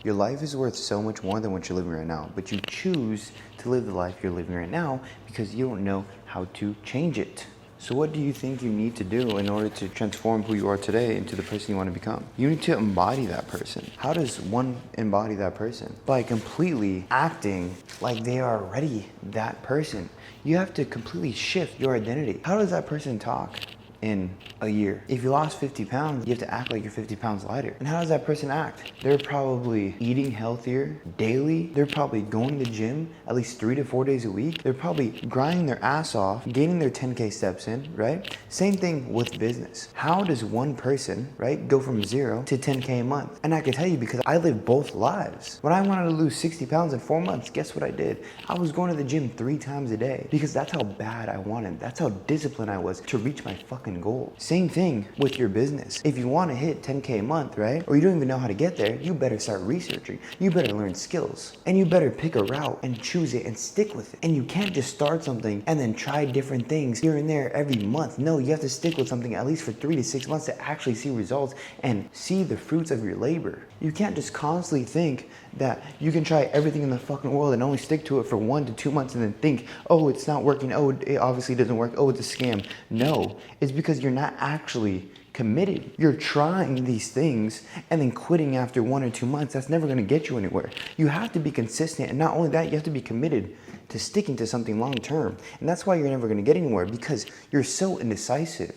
Your life is worth so much more than what you're living right now, but you choose to live the life you're living right now because you don't know how to change it. So what do you think you need to do in order to transform who you are today into the person you want to become? You need to embody that person. How does one embody that person? By completely acting like they are already that person. You have to completely shift your identity. How does that person talk in a year? If you lost 50 pounds, you have to act like you're 50 pounds lighter. And how does that person act? They're probably eating healthier daily. They're probably going to the gym at least 3 to 4 days a week. They're probably grinding their ass off, gaining their 10K steps in, right? Same thing with business. How does one person, right, go from 0 to 10K a month? And I can tell you because I lived both lives. When I wanted to lose 60 pounds in 4 months, guess what I did? I was going to the gym 3 times a day because that's how bad I wanted. That's how disciplined I was to reach my fucking goal. Same thing with your business. If you want to hit 10K a month, right? Or you don't even know how to get there, you better start researching. You better learn skills. And you better pick a route and choose it and stick with it. And you can't just start something and then try different things here and there every month. No, you have to stick with something at least for 3 to 6 months to actually see results and see the fruits of your labor. You can't just constantly think that you can try everything in the fucking world and only stick to it for 1 to 2 months and then think, oh, it's not working. Oh, it obviously doesn't work. Oh, it's a scam. No, it's because you're not actually committed. You're trying these things and then quitting after 1 or 2 months. That's never going to get you anywhere. You have to be consistent. And not only that, you have to be committed to sticking to something long term. And that's why you're never going to get anywhere because you're so indecisive.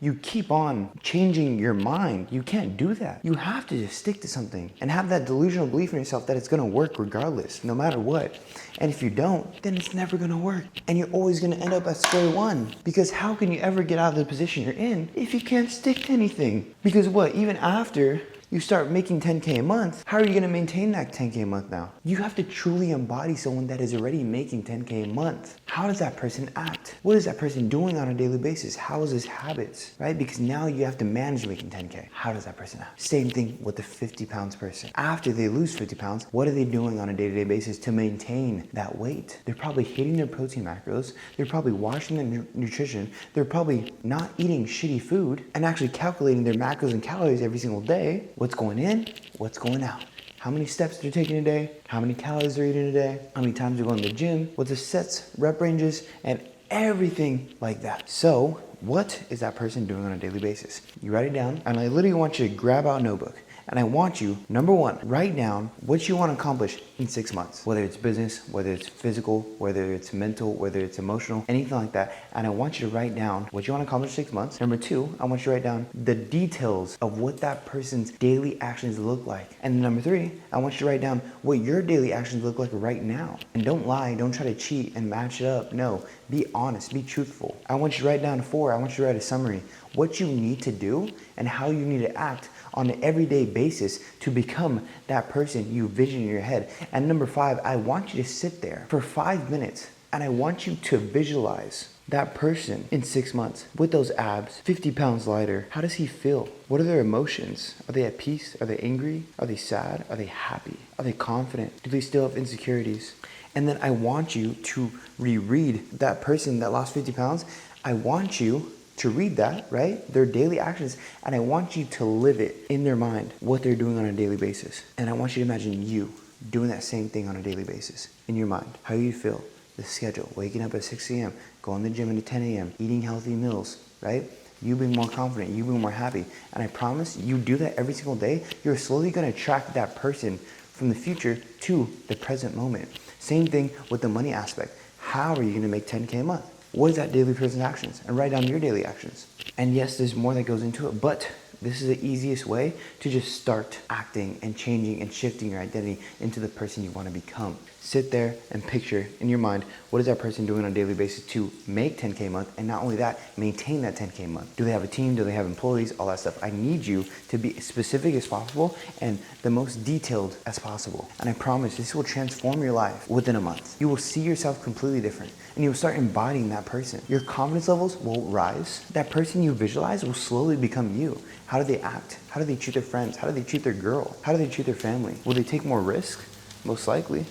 You keep on changing your mind. You can't do that. You have to just stick to something and have that delusional belief in yourself that it's gonna work regardless, no matter what. And if you don't, then it's never gonna work. And you're always gonna end up at square one because how can you ever get out of the position you're in if you can't stick to anything? Because what, even after you start making 10K a month, how are you gonna maintain that 10K a month now? You have to truly embody someone that is already making 10K a month. How does that person act? What is that person doing on a daily basis? How is his habits, right? Because now you have to manage making 10K. How does that person act? Same thing with the 50 pounds person. After they lose 50 pounds, what are they doing on a day-to-day basis to maintain that weight? They're probably hitting their protein macros. They're probably watching their nutrition. They're probably not eating shitty food and actually calculating their macros and calories every single day. What's going in? What's going out? How many steps they're taking a day? How many calories they're eating a day? How many times they're going to the gym? What the sets, rep ranges, and everything like that. So what is that person doing on a daily basis? You write it down, and I literally want you to grab out a notebook. And I want you, number one, write down what you want to accomplish in 6 months. Whether it's business, whether it's physical, whether it's mental, whether it's emotional, anything like that. And I want you to write down what you want to accomplish in 6 months. Number two, I want you to write down the details of what that person's daily actions look like. And number three, I want you to write down what your daily actions look like right now. And don't lie, don't try to cheat and match it up. No, be honest, be truthful. I want you to write down four, I want you to write a summary. What you need to do and how you need to act on an everyday basis to become that person you vision in your head. And number five, I want you to sit there for 5 minutes and I want you to visualize that person in 6 months with those abs, 50 pounds lighter. How does he feel? What are their emotions? Are they at peace? Are they angry? Are they sad? Are they happy? Are they confident? Do they still have insecurities? And then I want you to reread that person that lost 50 pounds. I want you to read that, right? Their daily actions, and I want you to live it in their mind, what they're doing on a daily basis. And I want you to imagine you doing that same thing on a daily basis in your mind. How you feel, the schedule, waking up at 6 a.m., going to the gym at 10 a.m., eating healthy meals, right? You being more confident, you being more happy. And I promise you do that every single day, you're slowly gonna attract that person from the future to the present moment. Same thing with the money aspect. How are you gonna make 10K a month? What is that daily person's actions? And write down your daily actions. And yes, there's more that goes into it, but this is the easiest way to just start acting and changing and shifting your identity into the person you want to become. Sit there and picture in your mind, what is that person doing on a daily basis to make 10K a month? And not only that, maintain that 10K a month. Do they have a team? Do they have employees? All that stuff. I need you to be as specific as possible and the most detailed as possible. And I promise this will transform your life within a month. You will see yourself completely different and you will start embodying that person. Your confidence levels will rise. That person you visualize will slowly become you. How do they act? How do they treat their friends? How do they treat their girl? How do they treat their family? Will they take more risk? Most likely.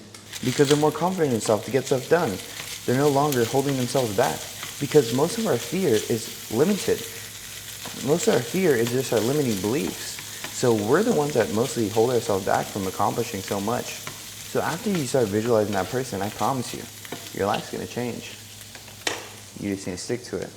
Because they're more confident in themselves to get stuff done. They're no longer holding themselves back. Because most of our fear is limited. Most of our fear is just our limiting beliefs. So we're the ones that mostly hold ourselves back from accomplishing so much. So after you start visualizing that person, I promise you, your life's gonna change. You just need to stick to it.